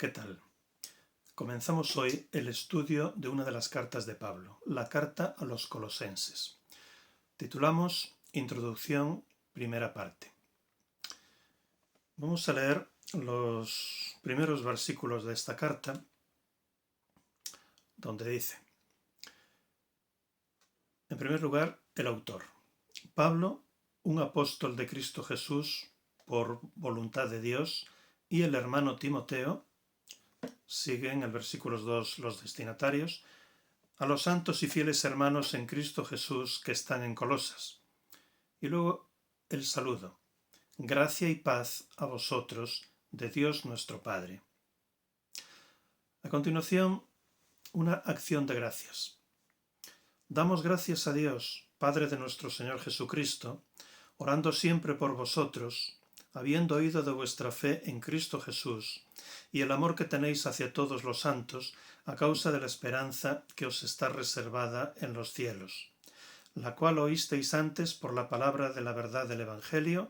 ¿qué tal? Comenzamos hoy el estudio de una de las cartas de Pablo, la carta a los Colosenses. Titulamos Introducción, primera parte. Vamos a leer los primeros versículos de esta carta, donde dice, en primer lugar, el autor. Pablo, un apóstol de Cristo Jesús por voluntad de Dios, y el hermano Timoteo, siguen el versículo 2 los destinatarios, a los santos y fieles hermanos en Cristo Jesús que están en Colosas. Y luego el saludo. Gracia y paz a vosotros de Dios nuestro Padre. A continuación, una acción de gracias. Damos gracias a Dios, Padre de nuestro Señor Jesucristo, orando siempre por vosotros, habiendo oído de vuestra fe en Cristo Jesús y el amor que tenéis hacia todos los santos a causa de la esperanza que os está reservada en los cielos, la cual oísteis antes por la palabra de la verdad del Evangelio,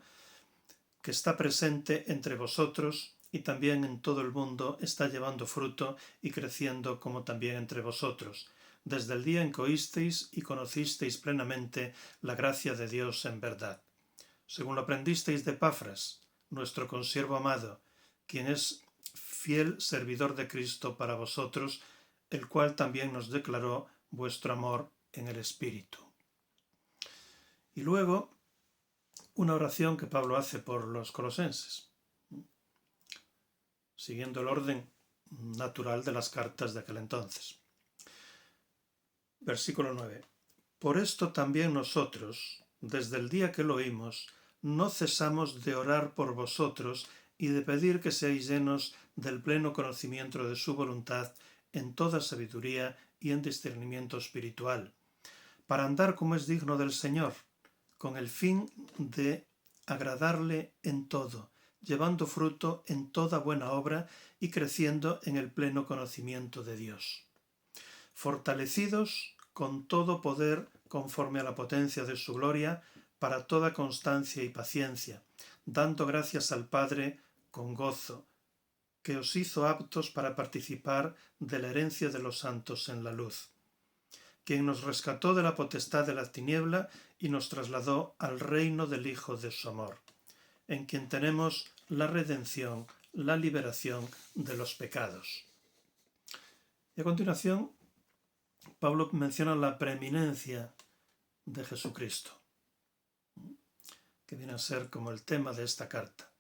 que está presente entre vosotros y también en todo el mundo está llevando fruto y creciendo como también entre vosotros, desde el día en que oísteis y conocisteis plenamente la gracia de Dios en verdad. Según lo aprendisteis de Epafras, nuestro consiervo amado, quien es fiel servidor de Cristo para vosotros, el cual también nos declaró vuestro amor en el Espíritu. Y luego, una oración que Pablo hace por los colosenses, siguiendo el orden natural de las cartas de aquel entonces. Versículo 9. Por esto también nosotros, desde el día que lo oímos, no cesamos de orar por vosotros y de pedir que seáis llenos del pleno conocimiento de su voluntad en toda sabiduría y en discernimiento espiritual, para andar como es digno del Señor, con el fin de agradarle en todo, llevando fruto en toda buena obra y creciendo en el pleno conocimiento de Dios. Fortalecidos con todo poder conforme a la potencia de su gloria, para toda constancia y paciencia, dando gracias al Padre con gozo, que os hizo aptos para participar de la herencia de los santos en la luz, quien nos rescató de la potestad de la tiniebla y nos trasladó al reino del Hijo de su amor, en quien tenemos la redención, la liberación de los pecados. Y a continuación, Pablo menciona la preeminencia de Jesucristo, que viene a ser como el tema de esta carta.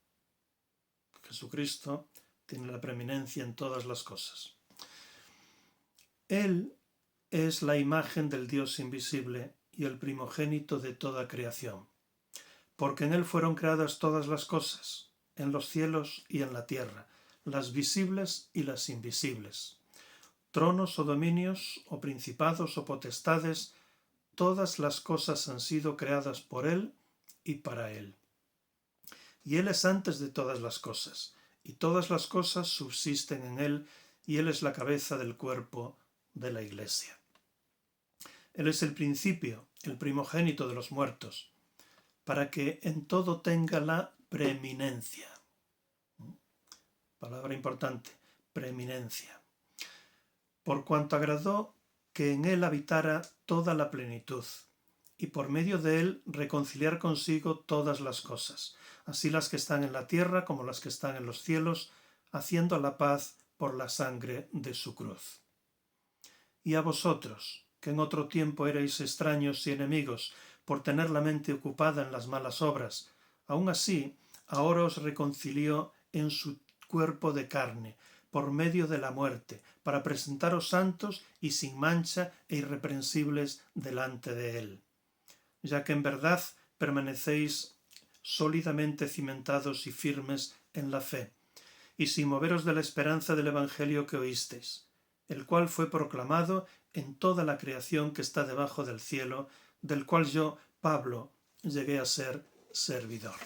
Jesucristo tiene la preeminencia en todas las cosas. Él es la imagen del Dios invisible y el primogénito de toda creación, porque en Él fueron creadas todas las cosas, en los cielos y en la tierra, las visibles y las invisibles, tronos o dominios o principados o potestades, todas las cosas han sido creadas por Él y para Él. Y Él es antes de todas las cosas, y todas las cosas subsisten en Él, y Él es la cabeza del cuerpo de la Iglesia. Él es el principio, el primogénito de los muertos, para que en todo tenga la preeminencia. Palabra importante, preeminencia. Por cuanto agradó que en Él habitara toda la plenitud, y por medio de Él reconciliar consigo todas las cosas, así las que están en la tierra como las que están en los cielos, haciendo la paz por la sangre de su cruz. Y a vosotros, que en otro tiempo erais extraños y enemigos por tener la mente ocupada en las malas obras, aun así, ahora os reconcilió en su cuerpo de carne, por medio de la muerte, para presentaros santos y sin mancha e irreprensibles delante de Él, ya que en verdad permanecéis sólidamente cimentados y firmes en la fe, y sin moveros de la esperanza del Evangelio que oísteis, el cual fue proclamado en toda la creación que está debajo del cielo, del cual yo, Pablo, llegué a ser servidor.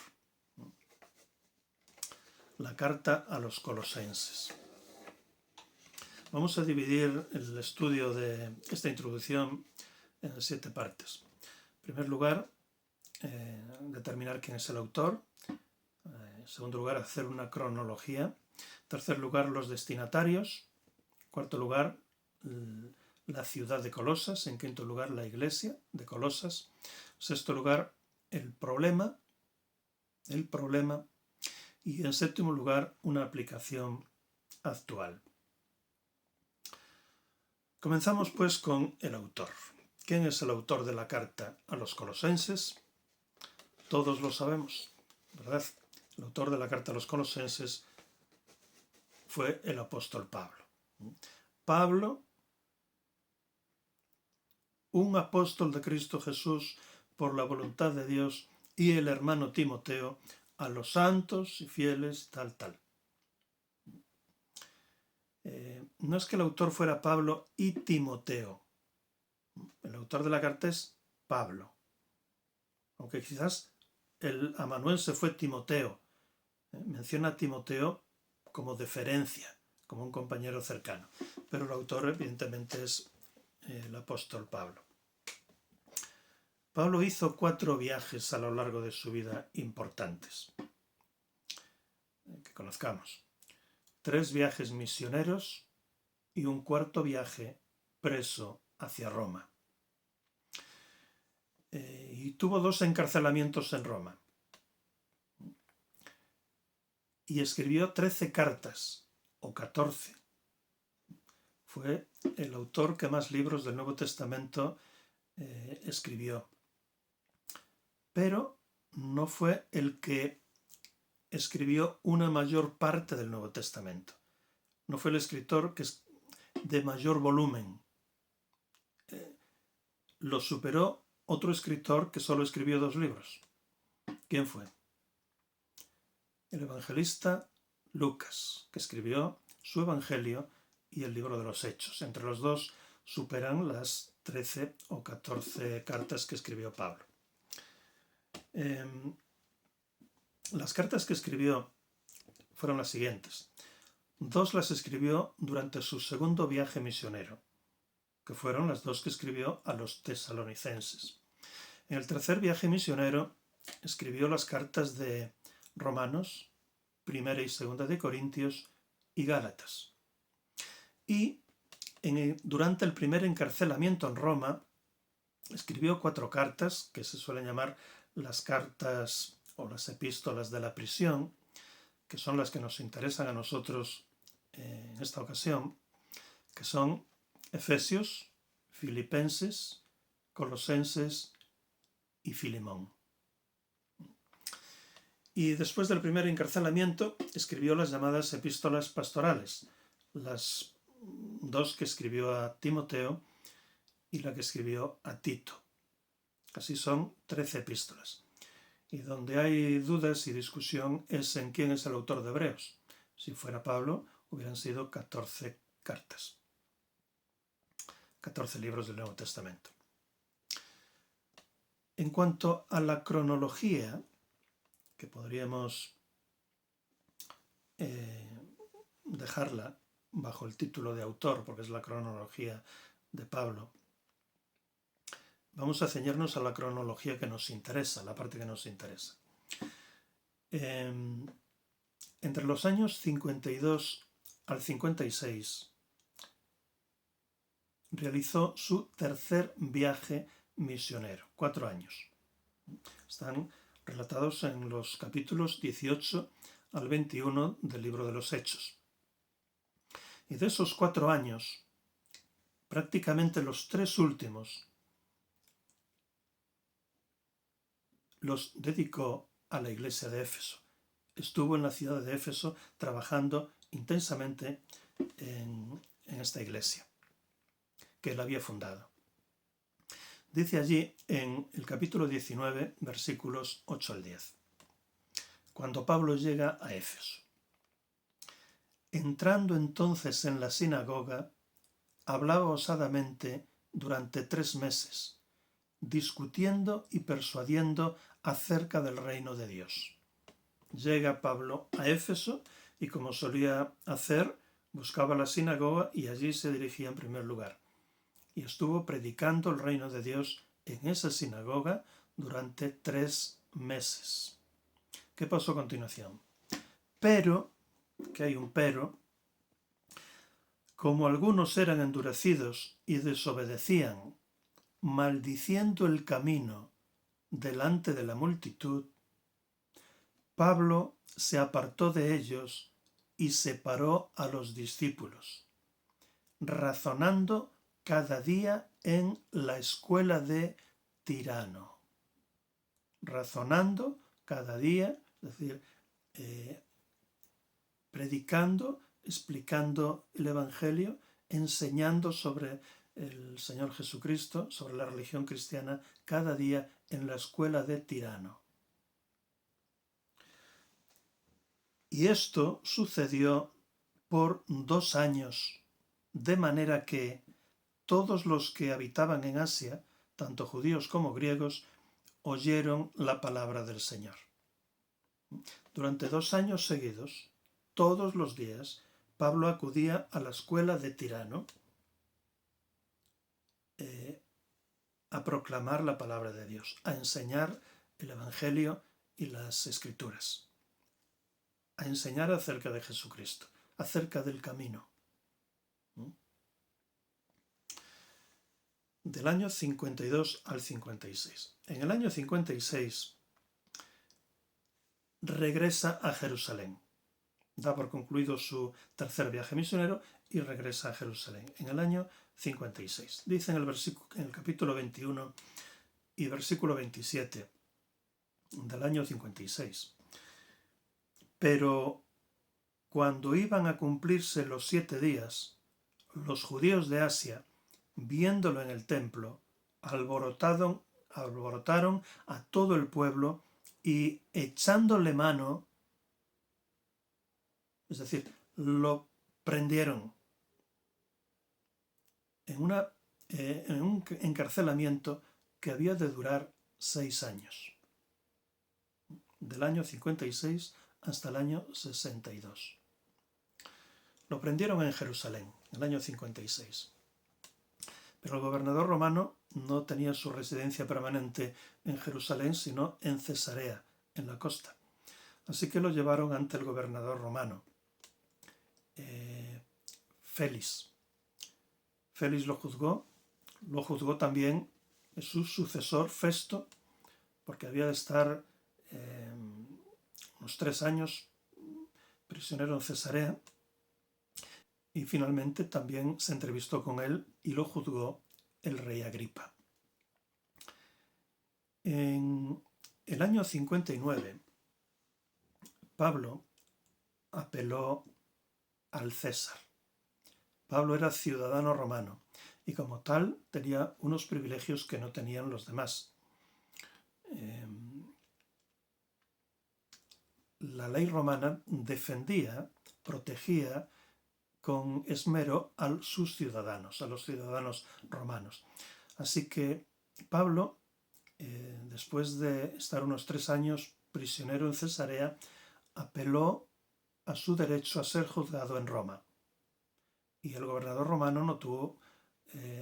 La carta a los Colosenses. Vamos a dividir el estudio de esta introducción en 7 partes. En primer lugar, determinar quién es el autor. En segundo lugar, hacer una cronología En tercer lugar, los destinatarios. En cuarto lugar, la ciudad de Colosas. En quinto lugar, la iglesia de Colosas. En sexto lugar, el problema. Y en séptimo lugar, una aplicación actual. Comenzamos pues con el autor. ¿Quién es el autor de la carta a los colosenses? Todos lo sabemos, ¿verdad? El autor de la carta a los colosenses fue el apóstol Pablo. Pablo, un apóstol de Cristo Jesús por la voluntad de Dios, y el hermano Timoteo, a los santos y fieles, tal. No es que el autor fuera Pablo y Timoteo. El autor de la carta es Pablo. Aunque quizás el amanuense fue Timoteo. Menciona a Timoteo como deferencia, como un compañero cercano. Pero el autor evidentemente es el apóstol Pablo. Pablo hizo 4 viajes a lo largo de su vida importantes, que conozcamos. 3 viajes misioneros y un 4º viaje preso hacia Roma. Y tuvo 2 encarcelamientos en Roma. Y escribió 13 cartas, o 14. Fue el autor que más libros del Nuevo Testamento escribió. Pero no fue el que escribió una mayor parte del Nuevo Testamento. No fue el escritor que es de mayor volumen. Lo superó otro escritor que solo escribió 2 libros. ¿Quién fue? El evangelista Lucas, que escribió su evangelio y el libro de los Hechos. Entre los dos superan las 13 o 14 cartas que escribió Pablo. Las cartas que escribió fueron las siguientes. 2 las escribió durante su segundo viaje misionero, que fueron las 2 que escribió a los tesalonicenses. En el tercer viaje misionero escribió las cartas de Romanos, Primera y Segunda de Corintios y Gálatas. Y durante el primer encarcelamiento en Roma escribió 4 cartas que se suelen llamar las cartas o las epístolas de la prisión, que son las que nos interesan a nosotros en esta ocasión, que son Efesios, Filipenses, Colosenses y Filemón. Y después del primer encarcelamiento escribió las llamadas epístolas pastorales, las 2 que escribió a Timoteo y la que escribió a Tito. Así son 13 epístolas. Y donde hay dudas y discusión es en quién es el autor de Hebreos. Si fuera Pablo, hubieran sido 14 cartas. 14 libros del Nuevo Testamento. En cuanto a la cronología, que podríamos dejarla bajo el título de autor, porque es la cronología de Pablo, vamos a ceñirnos a la cronología que nos interesa, la parte que nos interesa. Entre los años 52 al 56 realizó su tercer viaje misionero, 4 años. Están relatados en los capítulos 18 al 21 del libro de los Hechos. Y de esos 4 años, prácticamente los 3 últimos los dedicó a la iglesia de Éfeso. Estuvo en la ciudad de Éfeso trabajando intensamente en esta iglesia que él había fundado. Dice allí en el capítulo 19, versículos 8 al 10. Cuando Pablo llega a Éfeso. Entrando entonces en la sinagoga, hablaba osadamente durante 3 meses, discutiendo y persuadiendo acerca del reino de Dios. Llega Pablo a Éfeso y, como solía hacer, buscaba la sinagoga y allí se dirigía en primer lugar. Y estuvo predicando el reino de Dios en esa sinagoga durante 3 meses. ¿Qué pasó a continuación? Pero que hay un pero, como algunos eran endurecidos y desobedecían, maldiciendo el camino delante de la multitud, Pablo se apartó de ellos y separó a los discípulos, razonando cada día en la escuela de Tirano. Razonando cada día, es decir, predicando, explicando el Evangelio, enseñando sobre el Señor Jesucristo, sobre la religión cristiana, cada día en la escuela de Tirano. Y esto sucedió por 2 años, de manera que todos los que habitaban en Asia, tanto judíos como griegos, oyeron la palabra del Señor. Durante 2 años seguidos, todos los días, Pablo acudía a la escuela de Tirano a proclamar la palabra de Dios, a enseñar el Evangelio y las Escrituras, a enseñar acerca de Jesucristo, acerca del camino. Del año 52 al 56. En el año 56 regresa a Jerusalén. Da por concluido su tercer viaje misionero y regresa a Jerusalén en el año 56. Dice en el capítulo 21 y versículo 27 del año 56. Pero cuando iban a cumplirse los 7 días, los judíos de Asia, viéndolo en el templo, alborotaron a todo el pueblo y echándole mano, es decir, lo prendieron en un encarcelamiento que había de durar 6 años, del año 56 hasta el año 62. Lo prendieron en Jerusalén, en el año 56. Pero el gobernador romano no tenía su residencia permanente en Jerusalén, sino en Cesarea, en la costa. Así que lo llevaron ante el gobernador romano, Félix. Félix lo juzgó también su sucesor, Festo, porque había de estar unos 3 años prisionero en Cesarea, y finalmente también se entrevistó con él y lo juzgó el rey Agripa. En el año 59, Pablo apeló al César. Pablo era ciudadano romano y como tal tenía unos privilegios que no tenían los demás. La ley romana defendía, protegía con esmero a sus ciudadanos, a los ciudadanos romanos. Así que Pablo, después de estar unos 3 años prisionero en Cesarea, apeló a su derecho a ser juzgado en Roma. Y el gobernador romano no tuvo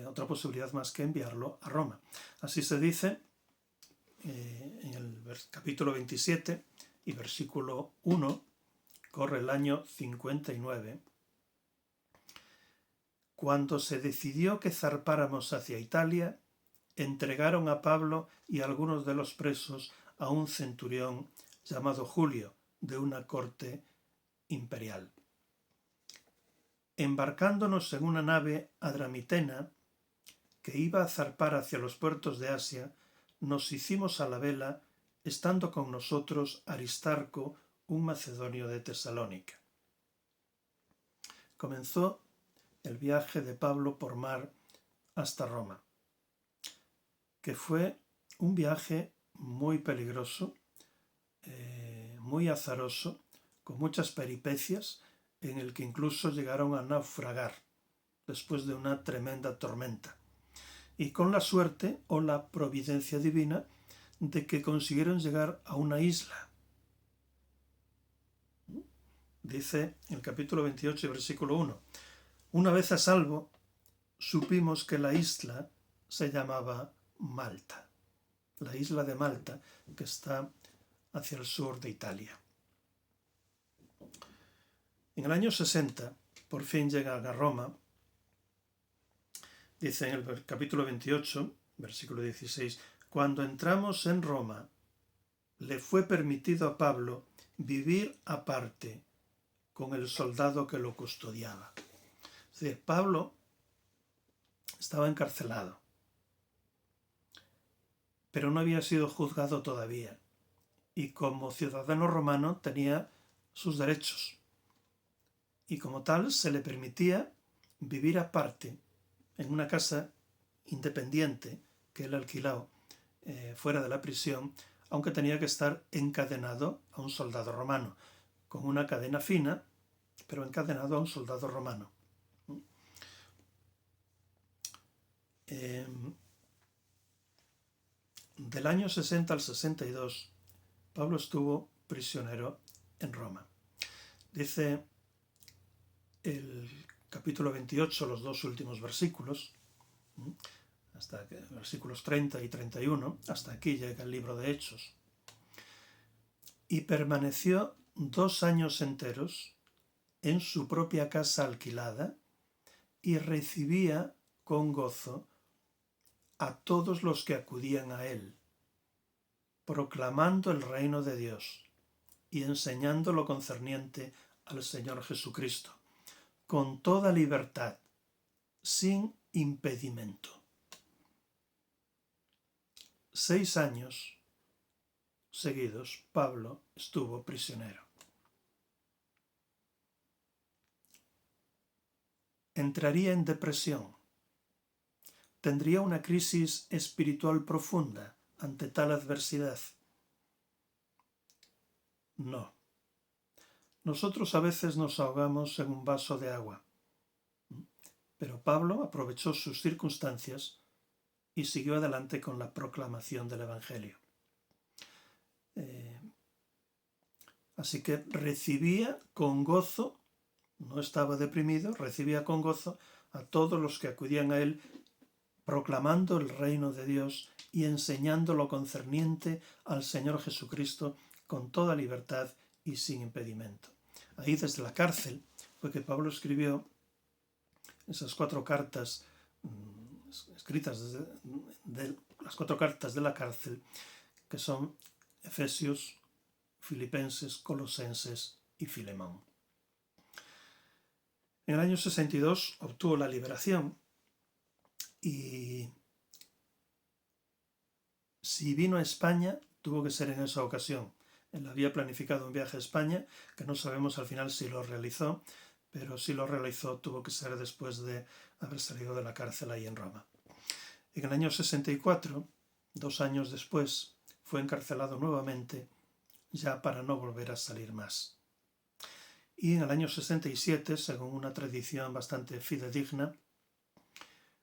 otra posibilidad más que enviarlo a Roma. Así se dice en el capítulo 27 y versículo 1, corre el año 59, cuando se decidió que zarpáramos hacia Italia, entregaron a Pablo y a algunos de los presos a un centurión llamado Julio, de una corte imperial. Embarcándonos en una nave adramitena que iba a zarpar hacia los puertos de Asia, nos hicimos a la vela, estando con nosotros Aristarco, un macedonio de Tesalónica. Comenzó el viaje de Pablo por mar hasta Roma, que fue un viaje muy peligroso, muy azaroso, con muchas peripecias, en el que incluso llegaron a naufragar después de una tremenda tormenta, y con la suerte o la providencia divina de que consiguieron llegar a una isla. Dice en el capítulo 28, versículo 1, una vez a salvo, supimos que la isla se llamaba Malta, la isla de Malta, que está hacia el sur de Italia. En el año 60, por fin llegan a Roma. Dice en el capítulo 28, versículo 16, cuando entramos en Roma, le fue permitido a Pablo vivir aparte con el soldado que lo custodiaba. Es decir, Pablo estaba encarcelado, pero no había sido juzgado todavía, y como ciudadano romano tenía sus derechos, y como tal se le permitía vivir aparte en una casa independiente que él alquiló fuera de la prisión, aunque tenía que estar encadenado a un soldado romano, con una cadena fina, pero encadenado a un soldado romano. Del año 60 al 62, Pablo estuvo prisionero en Roma. Dice el capítulo 28, los dos últimos versículos, hasta versículos 30 y 31, hasta aquí llega el libro de Hechos. Y permaneció 2 años enteros en su propia casa alquilada y recibía con gozo a todos los que acudían a él, proclamando el reino de Dios y enseñando lo concerniente al Señor Jesucristo, con toda libertad, sin impedimento. 6 años seguidos Pablo estuvo prisionero. Entraría en depresión. Tendría una crisis espiritual profunda ante tal adversidad. No. Nosotros a veces nos ahogamos en un vaso de agua, pero Pablo aprovechó sus circunstancias y siguió adelante con la proclamación del Evangelio. Así que recibía con gozo, no estaba deprimido, recibía con gozo a todos los que acudían a él, proclamando el reino de Dios y enseñando lo concerniente al Señor Jesucristo con toda libertad y sin impedimento. Ahí desde la cárcel fue que Pablo escribió esas 4 cartas escritas desde las 4 cartas de la cárcel, que son Efesios, Filipenses, Colosenses y Filemón. En el año 62 obtuvo la liberación y si vino a España tuvo que ser en esa ocasión. Él había planificado un viaje a España, que no sabemos al final si lo realizó, pero si lo realizó tuvo que ser después de haber salido de la cárcel ahí en Roma. En el año 64, 2 años después, fue encarcelado nuevamente, ya para no volver a salir más. Y en el año 67, según una tradición bastante fidedigna,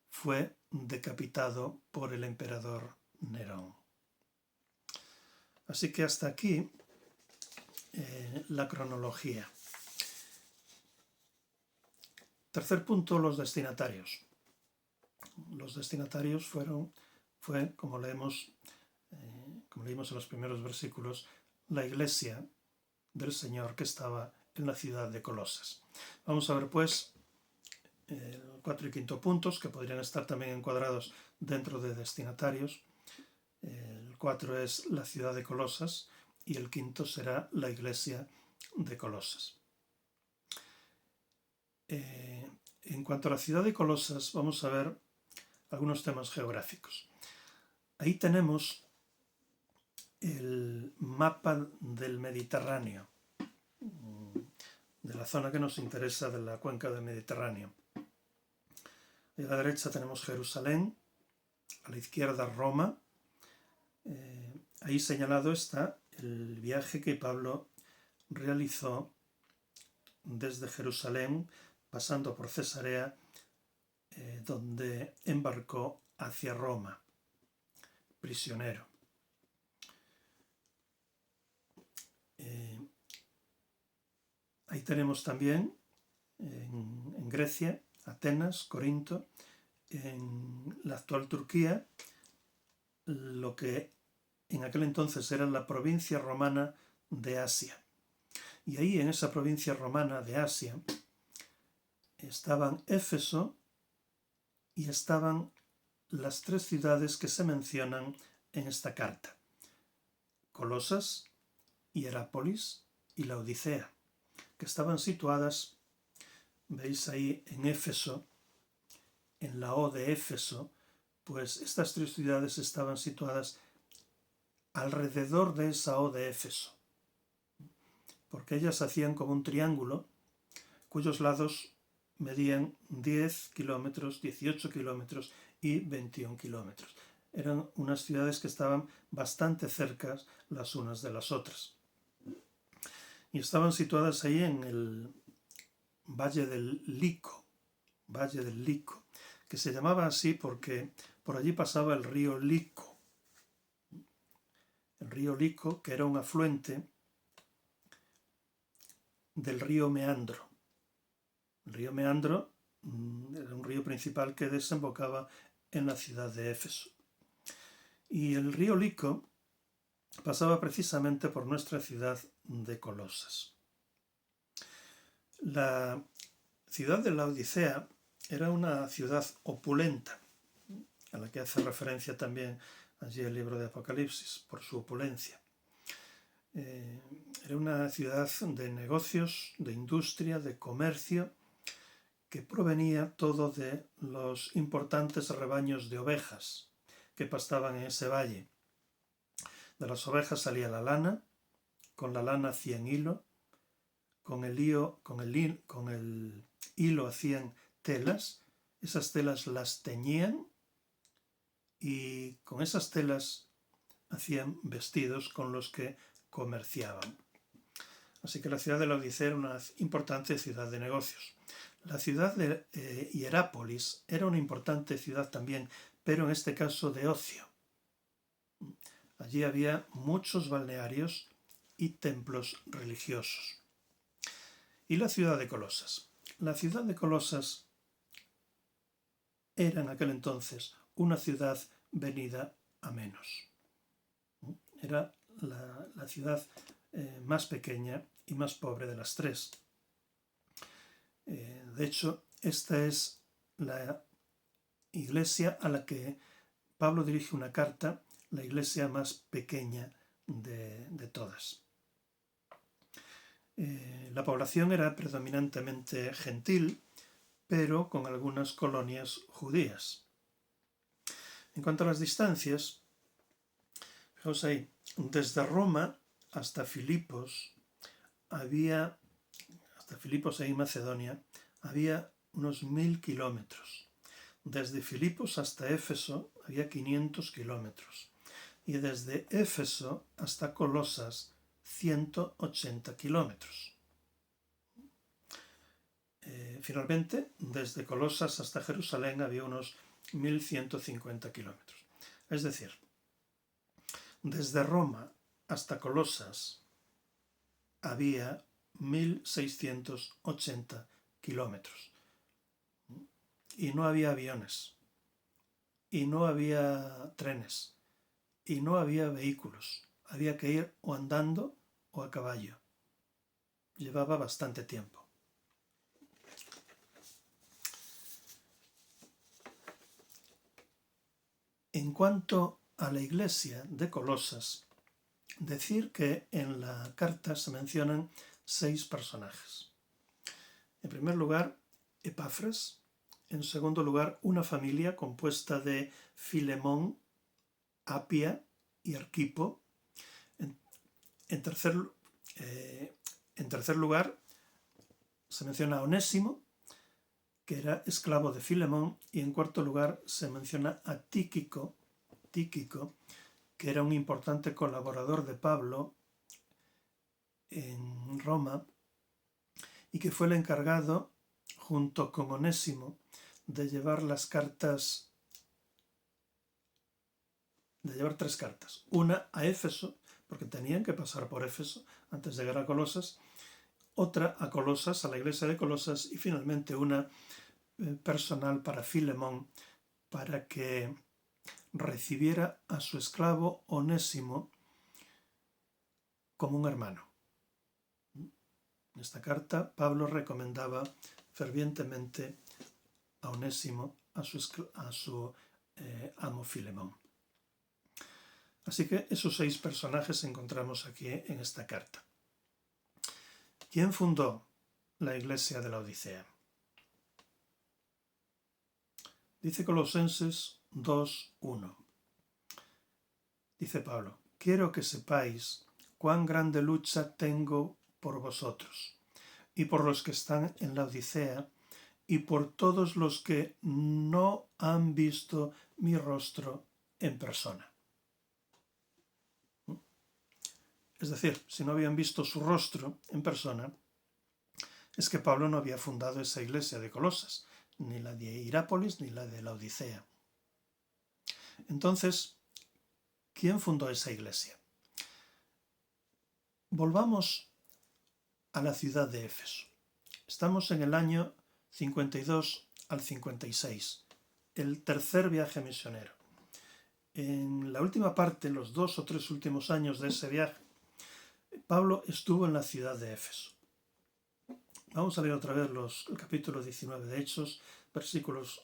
fue decapitado por el emperador Nerón. Así que hasta aquí la cronología. Tercer punto, los destinatarios. Los destinatarios fue, como leímos en los primeros versículos, la iglesia del Señor que estaba en la ciudad de Colosas. Vamos a ver pues el 4 y 5 puntos, que podrían estar también encuadrados dentro de destinatarios. El 4 es la ciudad de Colosas y el 5 será la iglesia de Colosas. En cuanto a la ciudad de Colosas, vamos a ver algunos temas geográficos. Ahí tenemos el mapa del Mediterráneo, de la zona que nos interesa, de la cuenca del Mediterráneo. A la derecha tenemos Jerusalén, a la izquierda Roma. Ahí señalado está el viaje que Pablo realizó desde Jerusalén, pasando por Cesarea, donde embarcó hacia Roma, prisionero. Ahí tenemos también en Grecia, Atenas, Corinto, en la actual Turquía, lo que en aquel entonces era la provincia romana de Asia. Y ahí, en esa provincia romana de Asia, estaban Éfeso y estaban las tres ciudades que se mencionan en esta carta: Colosas, Hierápolis y Laodicea, que estaban situadas, veis ahí en Éfeso, en la O de Éfeso, pues estas tres ciudades estaban situadas alrededor de esa O de Éfeso, porque ellas hacían como un triángulo cuyos lados medían 10 kilómetros, 18 kilómetros y 21 kilómetros. Eran unas ciudades que estaban bastante cerca las unas de las otras. Y estaban situadas ahí en el Valle del Lico, que se llamaba así porque por allí pasaba el río Lico. El río Lico, que era un afluente del río Meandro. El río Meandro era un río principal que desembocaba en la ciudad de Éfeso. Y el río Lico pasaba precisamente por nuestra ciudad de Colosas. La ciudad de Laodicea era una ciudad opulenta, a la que hace referencia también allí el libro de Apocalipsis, por su opulencia. Era una ciudad de negocios, de industria, de comercio, que provenía todo de los importantes rebaños de ovejas que pastaban en ese valle. De las ovejas salía la lana, con la lana hacían hilo, con el hilo hacían telas, esas telas las teñían y con esas telas hacían vestidos con los que comerciaban. Así que la ciudad de Laodicea era una importante ciudad de negocios. La ciudad de Hierápolis era una importante ciudad también, pero en este caso de ocio. Allí había muchos balnearios y templos religiosos. Y la ciudad de Colosas. La ciudad de Colosas era en aquel entonces una ciudad venida a menos. Era la ciudad más pequeña y más pobre de las tres. De hecho, esta es la iglesia a la que Pablo dirige una carta, la iglesia más pequeña de todas. La población era predominantemente gentil, pero con algunas colonias judías. En cuanto a las distancias, fijaos ahí, desde Roma hasta Filipos ahí en Macedonia, había unos 1000 kilómetros. Desde Filipos hasta Éfeso había 500 kilómetros. Y desde Éfeso hasta Colosas, 180 kilómetros. Finalmente, desde Colosas hasta Jerusalén había unos 1150 kilómetros. Es decir, desde Roma hasta Colosas había 1680 kilómetros. Y no había aviones, y no había trenes, y no había vehículos. Había que ir o andando o a caballo. Llevaba bastante tiempo. En cuanto a la iglesia de Colosas, decir que en la carta se mencionan 6 personajes. En primer lugar, Epafras. En segundo lugar, una familia compuesta de Filemón, Apia y Arquipo. En tercer lugar, se menciona a Onésimo, que era esclavo de Filemón, y en cuarto lugar se menciona a Tíquico, que era un importante colaborador de Pablo en Roma y que fue el encargado, junto con Onésimo, de llevar las cartas, de llevar 3 cartas. Una a Éfeso, porque tenían que pasar por Éfeso antes de llegar a Colosas, otra a Colosas, a la iglesia de Colosas, y finalmente una personal para Filemón, para que recibiera a su esclavo Onésimo como un hermano. En esta carta, Pablo recomendaba fervientemente a Onésimo, a su amo Filemón. Así que esos 6 personajes encontramos aquí en esta carta. ¿Quién fundó la iglesia de la Odisea? Dice Colosenses 2:1. Dice Pablo: quiero que sepáis cuán grande lucha tengo por vosotros y por los que están en la Odisea y por todos los que no han visto mi rostro en persona. Es decir, si no habían visto su rostro en persona, es que Pablo no había fundado esa iglesia de Colosas, ni la de Hierápolis ni la de la Odisea. Entonces, ¿quién fundó esa iglesia? Volvamos a la ciudad de Éfeso. Estamos en el año 52 al 56, el tercer viaje misionero. En la última parte, los 2 o 3 últimos años de ese viaje, Pablo estuvo en la ciudad de Éfeso. Vamos a leer otra vez el capítulo 19 de Hechos, versículos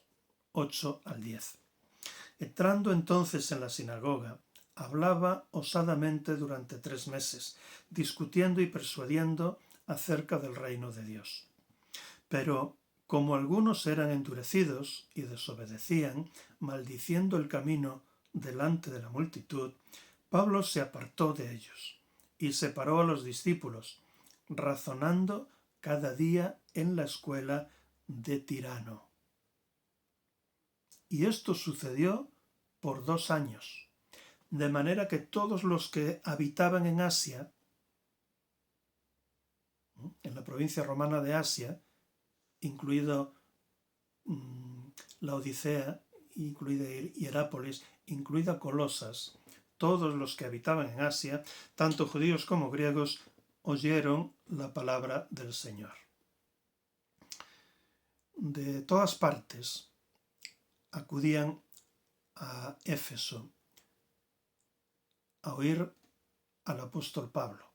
8 al 10. Entrando entonces en la sinagoga, hablaba osadamente durante 3 meses, discutiendo y persuadiendo acerca del reino de Dios. Pero como algunos eran endurecidos y desobedecían, maldiciendo el camino delante de la multitud, Pablo se apartó de ellos y separó a los discípulos, razonando cada día en la escuela de Tirano. Y esto sucedió por 2 años, de manera que todos los que habitaban en Asia, en la provincia romana de Asia, incluido la Odisea, incluida Hierápolis, incluida Colosas, todos los que habitaban en Asia, tanto judíos como griegos, oyeron la palabra del Señor. De todas partes acudían a Éfeso a oír al apóstol Pablo,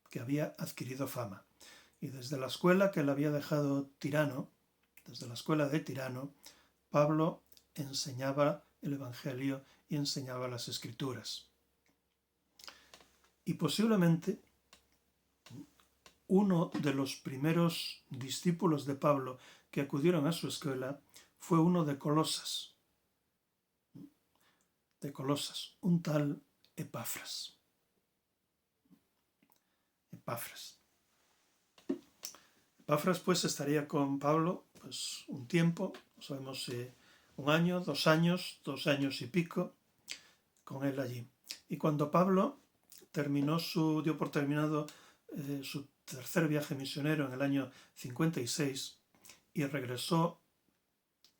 que había adquirido fama. Y desde la escuela que le había dejado Tirano, desde la escuela de Tirano, Pablo enseñaba el Evangelio y enseñaba las Escrituras. Y posiblemente uno de los primeros discípulos de Pablo que acudieron a su escuela fue uno de Colosas, un tal Epafras. Epafras pues estaría con Pablo pues un tiempo, no sabemos si 1 año, 2 años, 2 años y pico, con él allí. Y cuando Pablo dio por terminado su tercer viaje misionero en el año 56 y regresó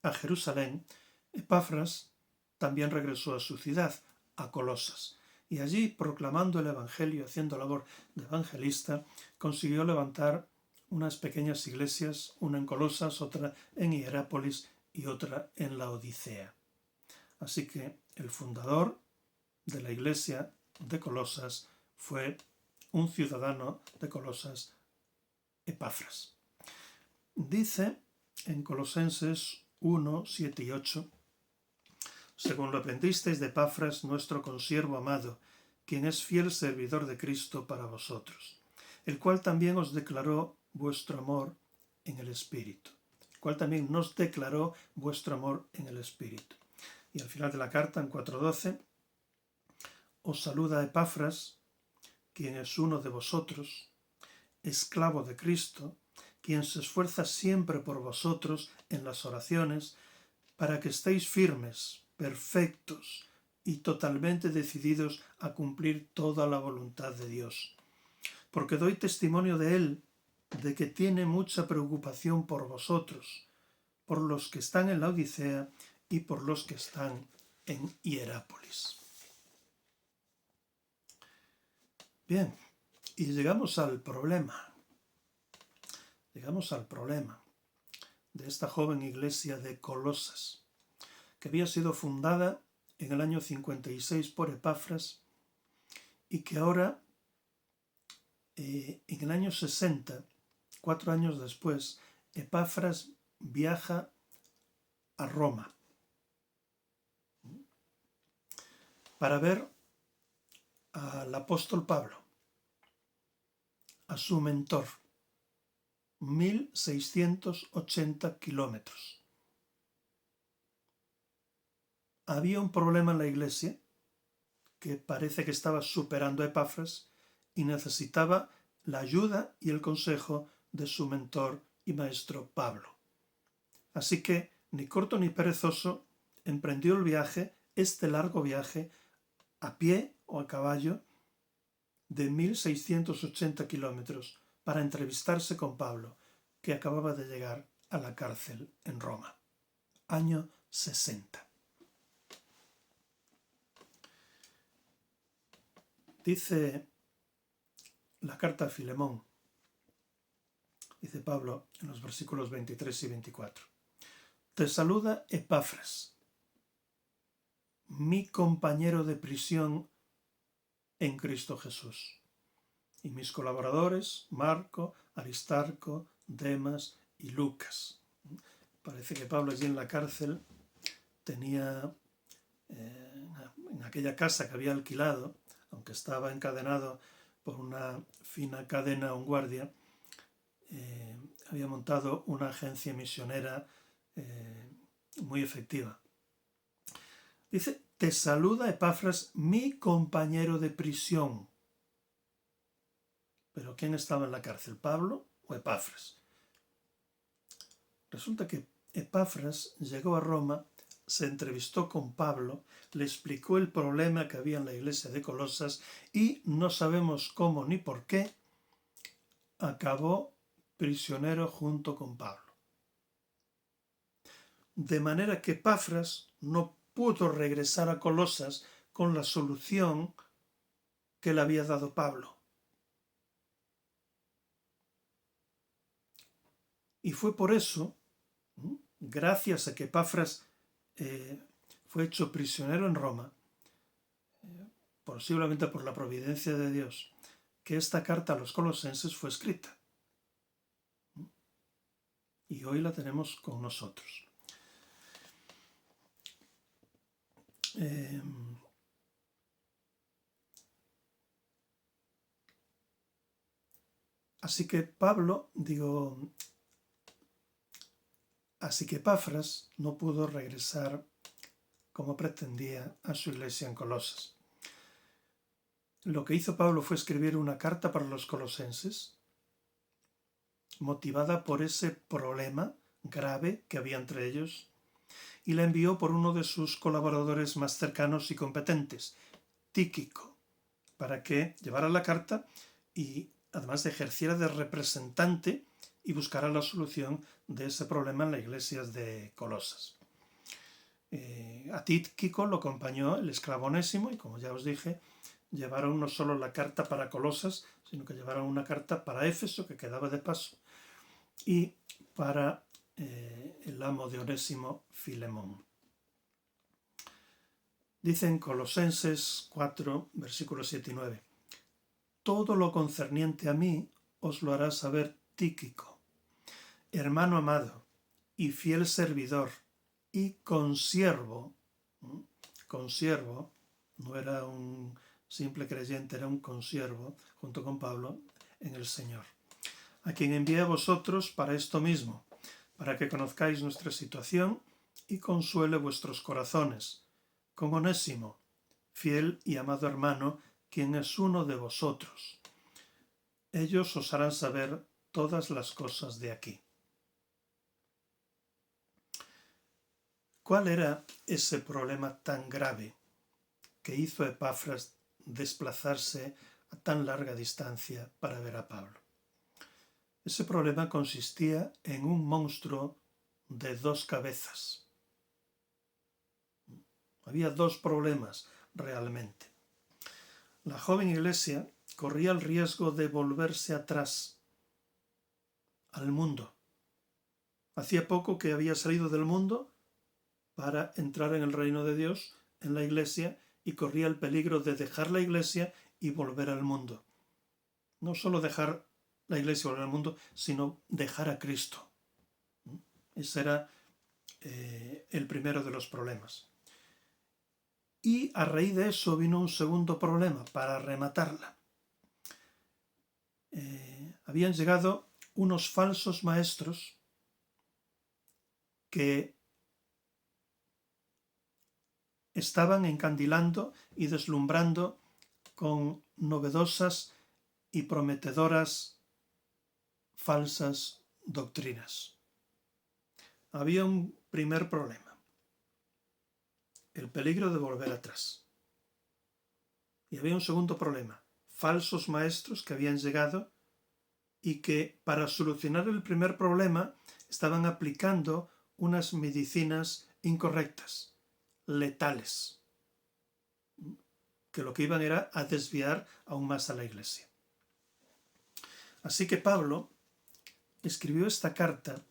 a Jerusalén, Epafras también regresó a su ciudad, a Colosas, y allí, proclamando el Evangelio, haciendo labor de evangelista, consiguió levantar unas pequeñas iglesias, una en Colosas, otra en Hierápolis y otra en la Odisea. Así que el fundador de la iglesia de Colosas fue un ciudadano de Colosas, Epafras. Dice en Colosenses 1, 7 y 8, según lo aprendisteis de Epafras, nuestro consiervo amado, quien es fiel servidor de Cristo para vosotros, el cual también os declaró vuestro amor en el Espíritu, el cual también nos declaró vuestro amor en el Espíritu. Y al final de la carta, en 4:12, os saluda Epafras, quien es uno de vosotros, esclavo de Cristo, quien se esfuerza siempre por vosotros en las oraciones, para que estéis firmes, perfectos y totalmente decididos a cumplir toda la voluntad de Dios. Porque doy testimonio de él, de que tiene mucha preocupación por vosotros, por los que están en la Odisea y por los que están en Hierápolis. Bien, y llegamos al problema. De esta joven iglesia de Colosas, que había sido fundada en el año 56 por Epafras y que ahora en el año 60, 4 años después, Epafras viaja a Roma para ver al apóstol Pablo, a su mentor, 1680 kilómetros. Había un problema en la iglesia que parece que estaba superando a Epafras y necesitaba la ayuda y el consejo de su mentor y maestro Pablo. Así que, ni corto ni perezoso, emprendió el viaje, este largo viaje, a pie o a caballo, de 1680 kilómetros, para entrevistarse con Pablo, que acababa de llegar a la cárcel en Roma. Año 60. Dice la carta a Filemón, dice Pablo en los versículos 23 y 24. Te saluda Epafras, mi compañero de prisión en Cristo Jesús, y mis colaboradores Marco, Aristarco, Demas y Lucas. Parece que Pablo allí en la cárcel tenía, en aquella casa que había alquilado, aunque estaba encadenado por una fina cadena a un guardia, había montado una agencia misionera muy efectiva. Dice, te saluda Epafras, mi compañero de prisión. ¿Pero quién estaba en la cárcel, Pablo o Epafras? Resulta que Epafras llegó a Roma, se entrevistó con Pablo, le explicó el problema que había en la iglesia de Colosas y no sabemos cómo ni por qué acabó prisionero junto con Pablo. De manera que Epafras no pudo regresar a Colosas con la solución que le había dado Pablo. Y fue por eso, gracias a que Epafras fue hecho prisionero en Roma, posiblemente por la providencia de Dios, que esta carta a los colosenses fue escrita. Y hoy la tenemos con nosotros. Así que Epafras no pudo regresar como pretendía a su iglesia en Colosas. Lo que hizo Pablo fue escribir una carta para los colosenses, motivada por ese problema grave que había entre ellos, y la envió por uno de sus colaboradores más cercanos y competentes, Tíquico, para que llevara la carta y además ejerciera de representante y buscara la solución de ese problema en la iglesia de Colosas. A Tíquico lo acompañó el esclavo Onésimo y, como ya os dije, llevaron no solo la carta para Colosas, sino que llevaron una carta para Éfeso, que quedaba de paso, y para el amo de Onésimo, Filemón. Dice en Colosenses 4, versículos 7 y 9, todo lo concerniente a mí os lo hará saber Tíquico, hermano amado y fiel servidor y consiervo. Consiervo no era un simple creyente, era un consiervo junto con Pablo en el Señor, a quien envié a vosotros para esto mismo, para que conozcáis nuestra situación y consuele vuestros corazones, con Onésimo, fiel y amado hermano, quien es uno de vosotros. Ellos os harán saber todas las cosas de aquí. ¿Cuál era ese problema tan grave que hizo a Epafras desplazarse a tan larga distancia para ver a Pablo? Ese problema consistía en un monstruo de 2 cabezas. Había 2 problemas realmente. La joven iglesia corría el riesgo de volverse atrás al mundo. Hacía poco que había salido del mundo para entrar en el reino de Dios, en la iglesia, y corría el peligro de dejar la iglesia y volver al mundo. No solo dejar la iglesia y volver al mundo, sino dejar a Cristo. Ese era el primero de los problemas. Y a raíz de eso vino un segundo problema para rematarla. Habían llegado unos falsos maestros que estaban encandilando y deslumbrando con novedosas y prometedoras falsas doctrinas. Había un primer problema, el peligro de volver atrás. Y había un segundo problema, falsos maestros que habían llegado y que para solucionar el primer problema estaban aplicando unas medicinas incorrectas, letales, que lo que iban era a desviar aún más a la iglesia. Así que Pablo escribió esta carta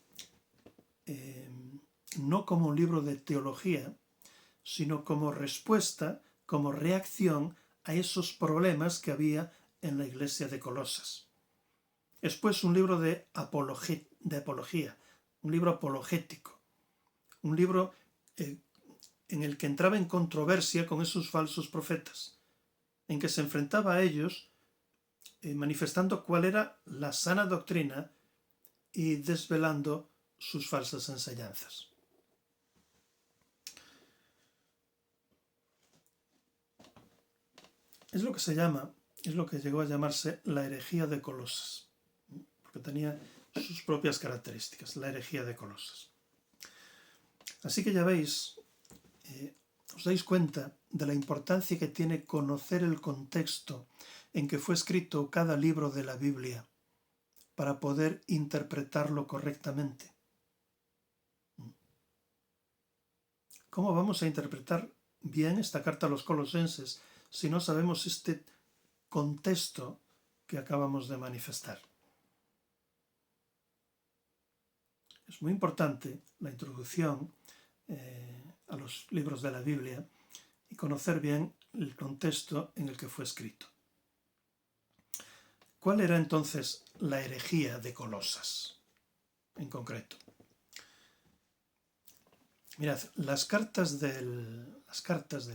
no como un libro de teología, sino como respuesta, como reacción a esos problemas que había en la iglesia de Colosas. Es pues un libro de apología, un libro apologético, un libro en el que entraba en controversia con esos falsos profetas, en que se enfrentaba a ellos manifestando cuál era la sana doctrina y desvelando sus falsas enseñanzas. Es lo que llegó a llamarse la herejía de Colosas, porque tenía sus propias características, la herejía de Colosas. Así que ya veis, os dais cuenta de la importancia que tiene conocer el contexto en que fue escrito cada libro de la Biblia para poder interpretarlo correctamente. ¿Cómo vamos a interpretar bien esta carta a los colosenses si no sabemos este contexto que acabamos de manifestar? Es muy importante la introducción a los libros de la Biblia y conocer bien el contexto en el que fue escrito. ¿Cuál era entonces la herejía de Colosas en concreto? Mirad, las cartas del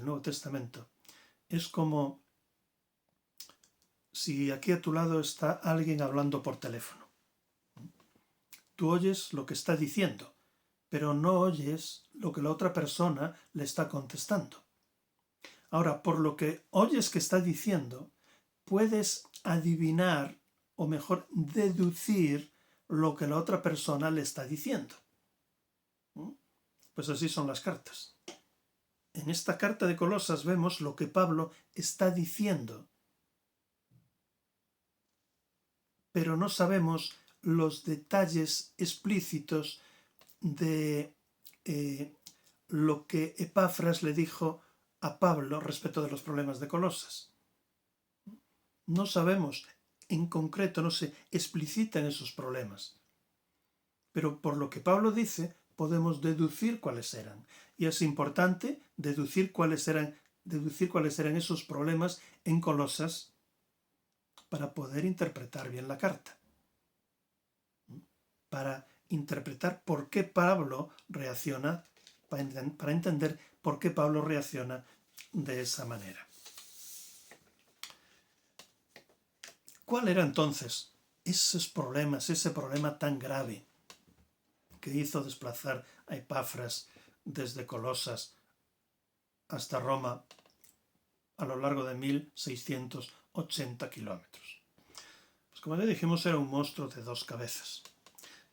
Nuevo Testamento es como si aquí a tu lado está alguien hablando por teléfono. Tú oyes lo que está diciendo, pero no oyes lo que la otra persona le está contestando. Ahora, por lo que oyes que está diciendo, puedes adivinar, o mejor, deducir lo que la otra persona le está diciendo. Pues así son las cartas. En esta carta de Colosas vemos lo que Pablo está diciendo, pero no sabemos los detalles explícitos de lo que Epafras le dijo a Pablo respecto de los problemas de Colosas. No sabemos en concreto, no se explicitan esos problemas, pero por lo que Pablo dice podemos deducir cuáles eran, y es importante deducir cuáles eran esos problemas en Colosas para poder interpretar bien la carta, para interpretar por qué Pablo reacciona, para entender por qué Pablo reacciona de esa manera. ¿Cuál era entonces esos problemas, ese problema tan grave que hizo desplazar a Epafras desde Colosas hasta Roma a lo largo de 1680 kilómetros? Pues como ya dijimos, era un monstruo de dos cabezas.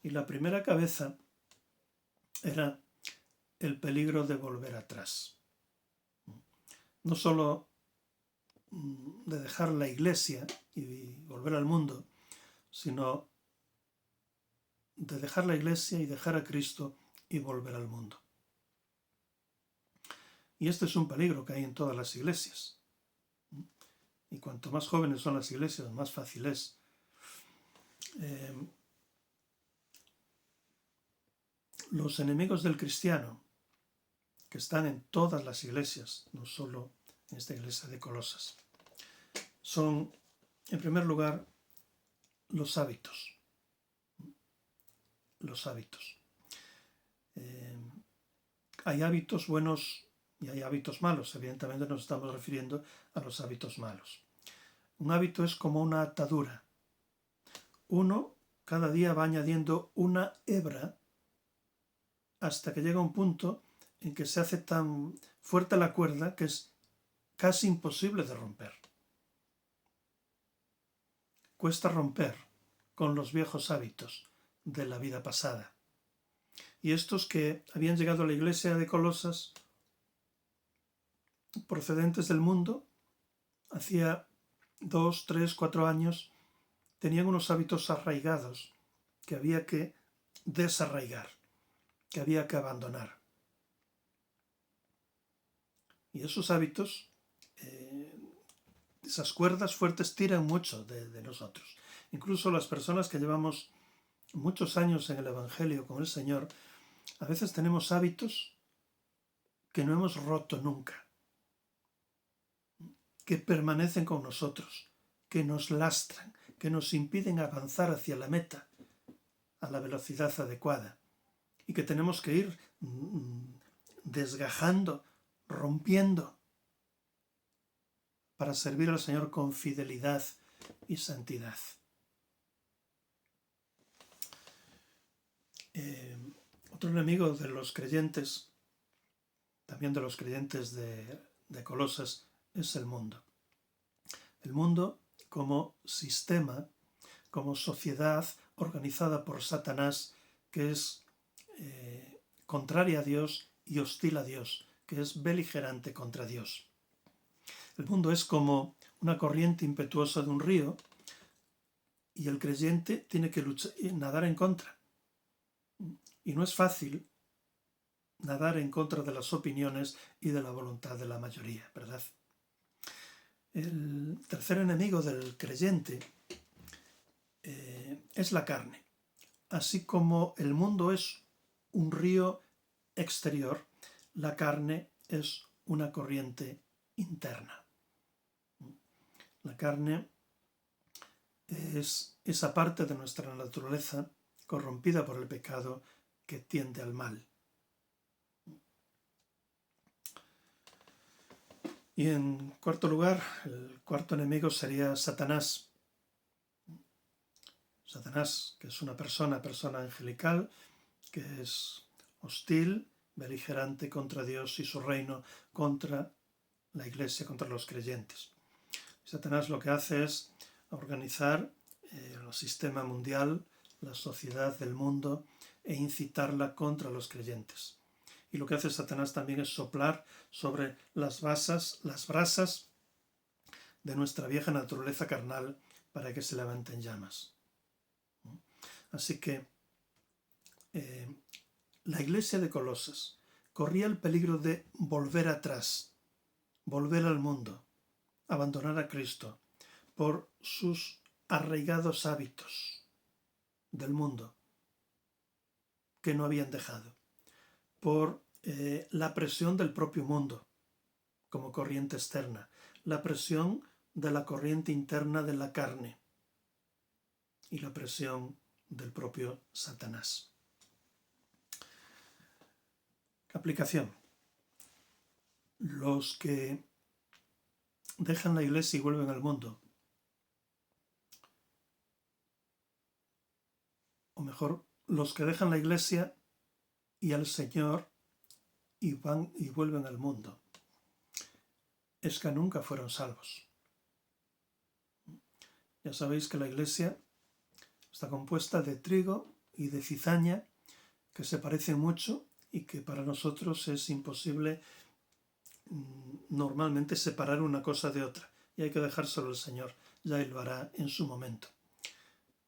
Y la primera cabeza era el peligro de volver atrás. No solo de dejar la iglesia y volver al mundo, sino de dejar la iglesia y dejar a Cristo y volver al mundo. Y este es un peligro que hay en todas las iglesias. Y cuanto más jóvenes son las iglesias, más fácil es. Los enemigos del cristiano, que están en todas las iglesias, no solo en esta iglesia de Colosas, son, en primer lugar, los hábitos. Los hábitos. Hay hábitos buenos y hay hábitos malos. Evidentemente nos estamos refiriendo a los hábitos malos. Un hábito es como una atadura. Uno cada día va añadiendo una hebra hasta que llega un punto en que se hace tan fuerte la cuerda que es casi imposible de romper. Cuesta romper con los viejos hábitos de la vida pasada. Y estos que habían llegado a la iglesia de Colosas procedentes del mundo, hacía 2, 3, 4 años, tenían unos hábitos arraigados que había que desarraigar, que había que abandonar. Y esos hábitos, esas cuerdas fuertes tiran mucho de nosotros. Incluso las personas que llevamos muchos años en el Evangelio con el Señor, a veces tenemos hábitos que no hemos roto nunca, que permanecen con nosotros, que nos lastran, que nos impiden avanzar hacia la meta a la velocidad adecuada y que tenemos que ir desgajando, rompiendo para servir al Señor con fidelidad y santidad. Otro enemigo de los creyentes, también de los creyentes de Colosas, es el mundo. El mundo como sistema, como sociedad organizada por Satanás, que es contraria a Dios y hostil a Dios, que es beligerante contra Dios. El mundo es como una corriente impetuosa de un río y el creyente tiene que nadar en contra. Y no es fácil nadar en contra de las opiniones y de la voluntad de la mayoría, ¿verdad? El tercer enemigo del creyente es la carne. Así como el mundo es un río exterior, la carne es una corriente interna. La carne es esa parte de nuestra naturaleza corrompida por el pecado que tiende al mal. Y en cuarto lugar, el cuarto enemigo sería Satanás. Satanás, que es una persona angelical, que es hostil, beligerante contra Dios y su reino, contra la iglesia, contra los creyentes. Satanás lo que hace es organizar el sistema mundial, la sociedad del mundo, e incitarla contra los creyentes. Y lo que hace Satanás también es soplar sobre las brasas de nuestra vieja naturaleza carnal para que se levanten llamas. Así que la iglesia de Colosas corría el peligro de volver atrás, volver al mundo, abandonar a Cristo por sus arraigados hábitos del mundo que no habían dejado, por la presión del propio mundo como corriente externa, la presión de la corriente interna de la carne y la presión del propio Satanás. Aplicación. Los que dejan la iglesia y vuelven al mundo, o mejor, los que dejan la iglesia y al Señor y van y vuelven al mundo, es que nunca fueron salvos. Ya sabéis que la iglesia está compuesta de trigo y de cizaña, que se parecen mucho y que para nosotros es imposible normalmente separar una cosa de otra, y hay que dejárselo al Señor, ya Él lo hará en su momento.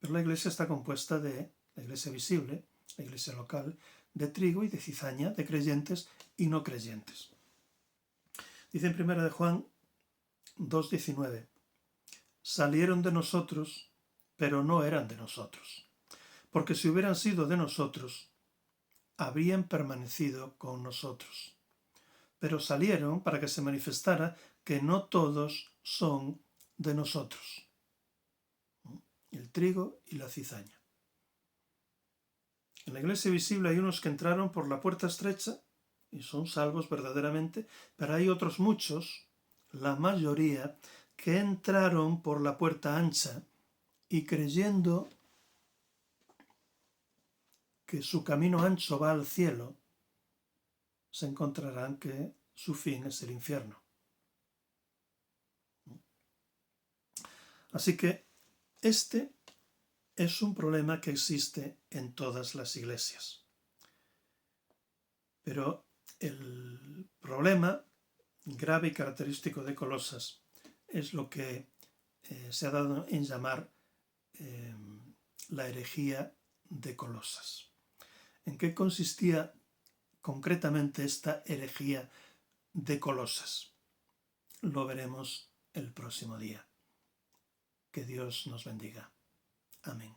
Pero la iglesia está compuesta de la iglesia visible, la iglesia local, de trigo y de cizaña, de creyentes y no creyentes. Dice en 1 de Juan 2:19, salieron de nosotros, pero no eran de nosotros, porque si hubieran sido de nosotros, habrían permanecido con nosotros. Pero salieron para que se manifestara que no todos son de nosotros. el trigo y la cizaña. En la iglesia visible hay unos que entraron por la puerta estrecha y son salvos verdaderamente, pero hay otros muchos, la mayoría, que entraron por la puerta ancha y creyendo que su camino ancho va al cielo, se encontrarán que su fin es el infierno. Así que este es un problema que existe en todas las iglesias. Pero el problema grave y característico de Colosas es lo que se ha dado en llamar la herejía de Colosas. ¿En qué consistía concretamente esta herejía de Colosas? Lo veremos el próximo día. Que Dios nos bendiga. Amén.